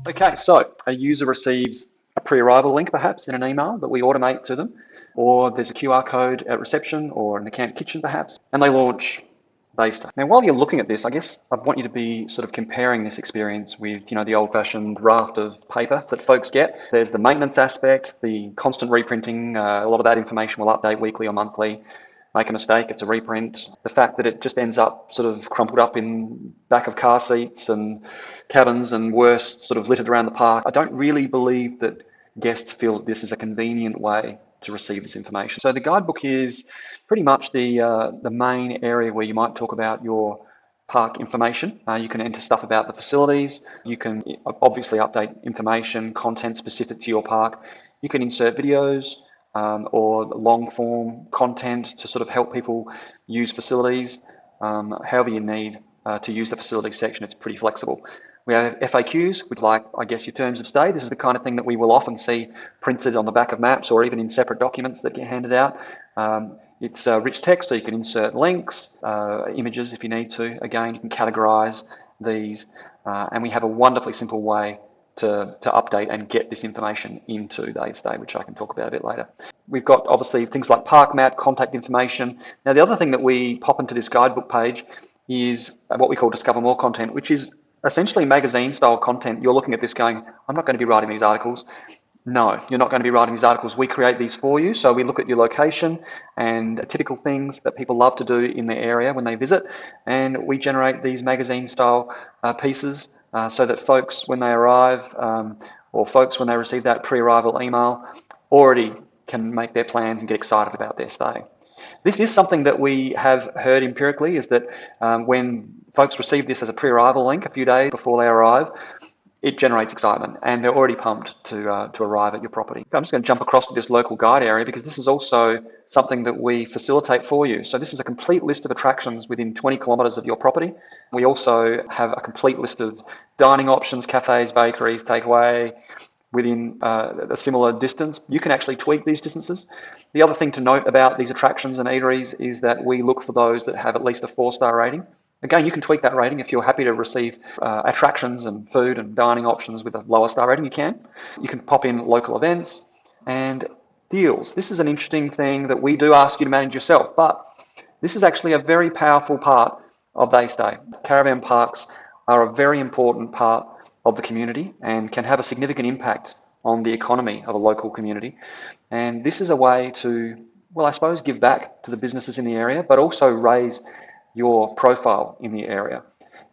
Okay, so a user receives a pre-arrival link perhaps in an email that we automate to them, or there's a QR code at reception or in the camp kitchen perhaps, and they launch TheyStay. Now, while you're looking at this, I guess I want you to be sort of comparing this experience with, the old-fashioned raft of paper that folks get. There's the maintenance aspect, the constant reprinting. A lot of that information will update weekly or monthly. Make a mistake, it's a reprint. The fact that it just ends up sort of crumpled up in back of car seats and cabins and worse, sort of littered around the park. I don't really believe that guests feel this is a convenient way to receive this information. So the guidebook is pretty much the main area where you might talk about your park information. You can enter stuff about the facilities. You can obviously update information, content specific to your park. You can insert videos or long form content to sort of help people use facilities. However you need to use the facilities section, it's pretty flexible. We have FAQs, which like, I guess, your terms of stay. This is the kind of thing that we will often see printed on the back of maps or even in separate documents that get handed out. It's rich text, so you can insert links, images if you need to. Again, you can categorize these. And we have a wonderfully simple way to update and get this information into TheyStay, which I can talk about a bit later. We've got obviously things like park map, contact information. Now, the other thing that we pop into this guidebook page is what we call Discover More content, which is essentially magazine style content. You're looking at this going, I'm not going to be writing these articles. No, you're not going to be writing these articles. We create these for you. So we look at your location and typical things that people love to do in their area when they visit. And we generate these magazine style pieces so that folks, when they arrive, or folks, when they receive that pre-arrival email, already can make their plans and get excited about their stay. This is something that we have heard empirically, is that when folks receive this as a pre-arrival link a few days before they arrive, it generates excitement and they're already pumped to arrive at your property. I'm just going to jump across to this local guide area because this is also something that we facilitate for you. So this is a complete list of attractions within 20 kilometres of your property. We also have a complete list of dining options, cafes, bakeries, takeaway, within a similar distance. You can actually tweak these distances. The other thing to note about these attractions and eateries is that we look for those that have at least a 4-star rating. Again, you can tweak that rating if you're happy to receive attractions and food and dining options with a lower star rating, you can. You can pop in local events and deals. This is an interesting thing that we do ask you to manage yourself, but this is actually a very powerful part of TheyStay. Caravan parks are a very important part of the community and can have a significant impact on the economy of a local community. And this is a way to, well, I suppose, give back to the businesses in the area, but also raise your profile in the area.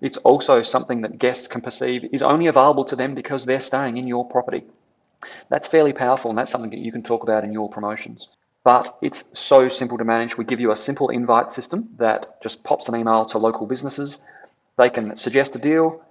It's also something that guests can perceive is only available to them because they're staying in your property. That's fairly powerful, and that's something that you can talk about in your promotions. But it's so simple to manage. We give you a simple invite system that just pops an email to local businesses. They can suggest a deal.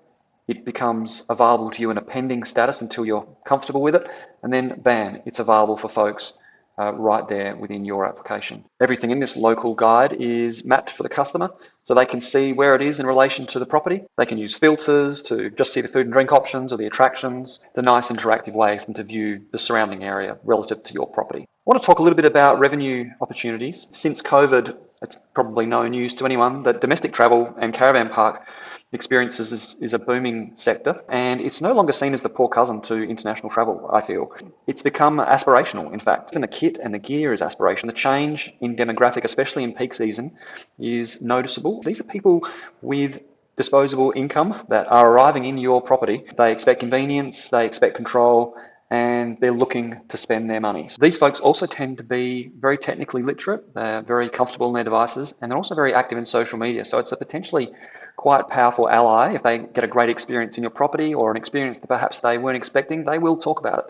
It becomes available to you in a pending status until you're comfortable with it. And then, bam, it's available for folks right there within your application. Everything in this local guide is mapped for the customer so they can see where it is in relation to the property. They can use filters to just see the food and drink options or the attractions. It's a nice interactive way for them to view the surrounding area relative to your property. I want to talk a little bit about revenue opportunities. Since COVID, it's probably no news to anyone that domestic travel and caravan park experiences is a booming sector, and it's no longer seen as the poor cousin to international travel, I feel. It's become aspirational, in fact. Even the kit and the gear is aspirational. The change in demographic, especially in peak season, is noticeable. These are people with disposable income that are arriving in your property. They expect convenience, they expect control, and they're looking to spend their money. So these folks also tend to be very technically literate. They're very comfortable in their devices, and they're also very active in social media. So it's a potentially quite powerful ally. If they get a great experience in your property or an experience that perhaps they weren't expecting, they will talk about it.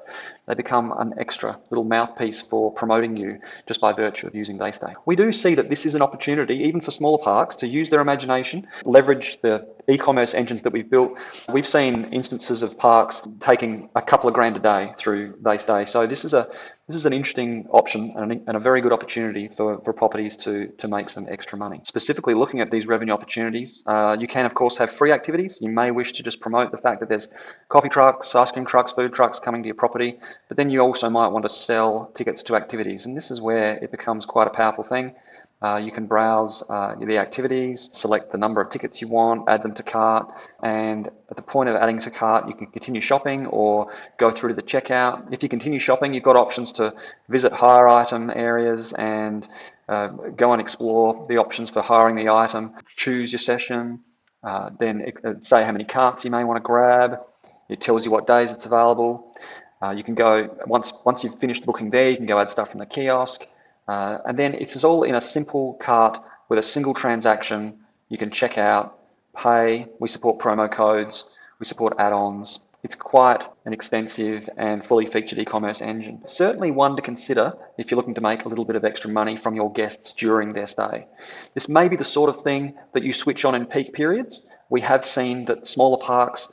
They become an extra little mouthpiece for promoting you just by virtue of using TheyStay. We do see that this is an opportunity, even for smaller parks, to use their imagination, leverage the e-commerce engines that we've built. We've seen instances of parks taking a couple of grand a day through TheyStay. So this is an interesting option and a very good opportunity for properties to make some extra money. Specifically looking at these revenue opportunities, you can of course have free activities. You may wish to just promote the fact that there's coffee trucks, ice cream trucks, food trucks coming to your property, but then you also might want to sell tickets to activities, and this is where it becomes quite a powerful thing. You can browse the activities, select the number of tickets you want, add them to cart, and at the point of adding to cart, you can continue shopping or go through to the checkout. If you continue shopping, you've got options to visit hire item areas and go and explore the options for hiring the item, choose your session, then say how many carts you may want to grab. It tells you what days it's available. You can go, once you've finished booking there, you can go add stuff from the kiosk. And then it's all in a simple cart with a single transaction. You can check out, pay. We support promo codes. We support add-ons. It's quite an extensive and fully featured e-commerce engine. Certainly one to consider if you're looking to make a little bit of extra money from your guests during their stay. This may be the sort of thing that you switch on in peak periods. We have seen that smaller parks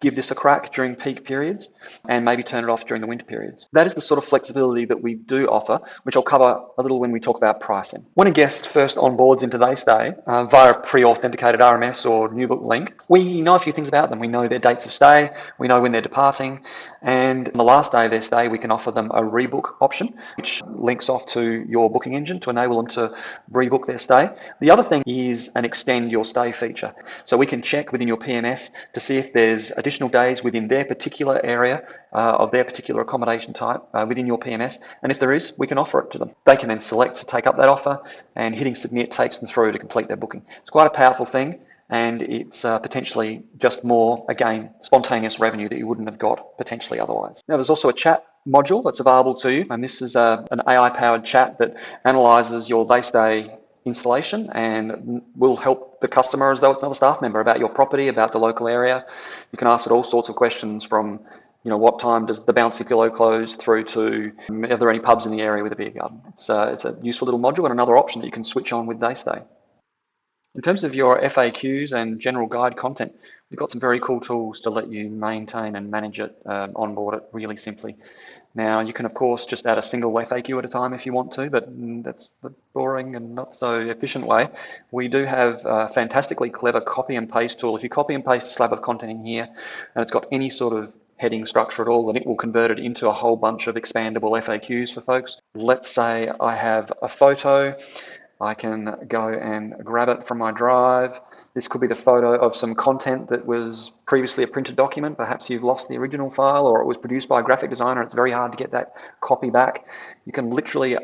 give this a crack during peak periods and maybe turn it off during the winter periods. That is the sort of flexibility that we do offer, which I'll cover a little when we talk about pricing. When a guest first onboards into TheyStay via a pre-authenticated RMS or new book link, we know a few things about them. We know their dates of stay, we know when they're departing, and on the last day of their stay, we can offer them a rebook option, which links off to your booking engine to enable them to rebook their stay. The other thing is an extend your stay feature. So we can check within your PMS to see if there's additional days within their particular area of their particular accommodation type within your PMS, and if there is, we can offer it to them. They can then select to take up that offer, and hitting submit takes them through to complete their booking. It's quite a powerful thing, and it's potentially just more, again, spontaneous revenue that you wouldn't have got potentially otherwise. Now, there's also a chat module that's available to you, and this is an AI-powered chat that analyzes your TheyStay installation and will help the customer as though it's another staff member about your property, about the local area. You can ask it all sorts of questions from, what time does the bouncy pillow close, through to are there any pubs in the area with a beer garden. It's a useful little module and another option that you can switch on with TheyStay. In terms of your FAQs and general guide content, we've got some very cool tools to let you maintain and manage it, onboard it really simply. Now, you can, of course, just add a single FAQ at a time if you want to, but that's the boring and not so efficient way. We do have a fantastically clever copy and paste tool. If you copy and paste a slab of content in here, and it's got any sort of heading structure at all, then it will convert it into a whole bunch of expandable FAQs for folks. Let's say I have a photo. I can go and grab it from my drive. This could be the photo of some content that was previously a printed document. Perhaps you've lost the original file, or it was produced by a graphic designer. It's very hard to get that copy back. You can literally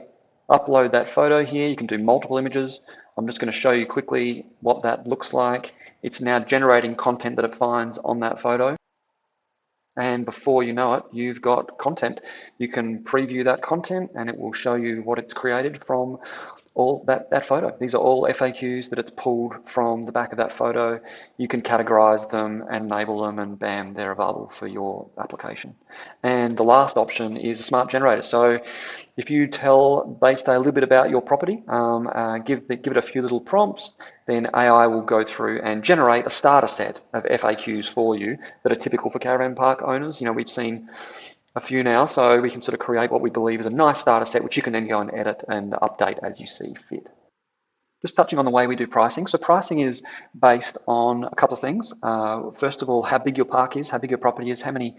upload that photo here. You can do multiple images. I'm just going to show you quickly what that looks like. It's now generating content that it finds on that photo. And before you know it, you've got content. You can preview that content and it will show you what it's created from all that photo. These are all FAQs that it's pulled from the back of that photo. You can categorize them and enable them, and bam, they're available for your application. And the last option is a smart generator. So if you tell TheyStay a little bit about your property, give it a few little prompts, then AI will go through and generate a starter set of FAQs for you that are typical for caravan park owners. We've seen a few now, so we can sort of create what we believe is a nice starter set, which you can then go and edit and update as you see fit. Just touching on the way we do pricing. So pricing is based on a couple of things. First of all, how big your park is, how big your property is, how many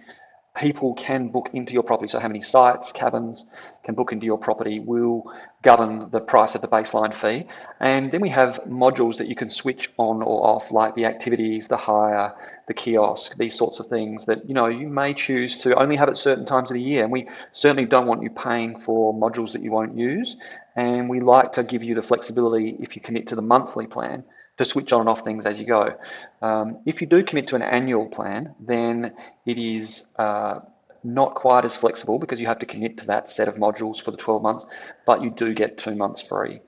people can book into your property. So how many sites, cabins can book into your property will govern the price of the baseline fee. And then we have modules that you can switch on or off, like the activities, the hire, the kiosk, these sorts of things that you may choose to only have at certain times of the year. And we certainly don't want you paying for modules that you won't use. And we like to give you the flexibility, if you commit to the monthly plan, to switch on and off things as you go. If you do commit to an annual plan, then it is not quite as flexible because you have to commit to that set of modules for the 12 months, but you do get 2 months free.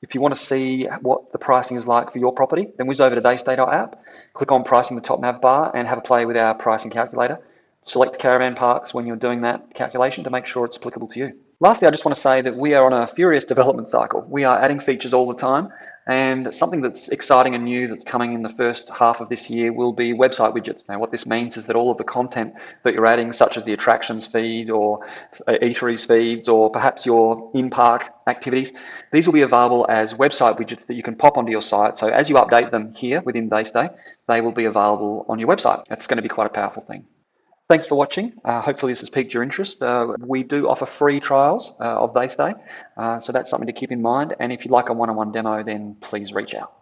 If you want to see what the pricing is like for your property, then whiz over to TheyStay.app, click on pricing in the top nav bar and have a play with our pricing calculator. Select caravan parks when you're doing that calculation to make sure it's applicable to you. Lastly, I just want to say that we are on a furious development cycle. We are adding features all the time, and something that's exciting and new that's coming in the first half of this year will be website widgets. Now, what this means is that all of the content that you're adding, such as the attractions feed or eateries feeds, or perhaps your in-park activities, these will be available as website widgets that you can pop onto your site. So as you update them here within TheyStay, they will be available on your website. That's going to be quite a powerful thing. Thanks for watching. Hopefully this has piqued your interest. We do offer free trials of TheyStay, so that's something to keep in mind. And if you'd like a one-on-one demo, then please reach out.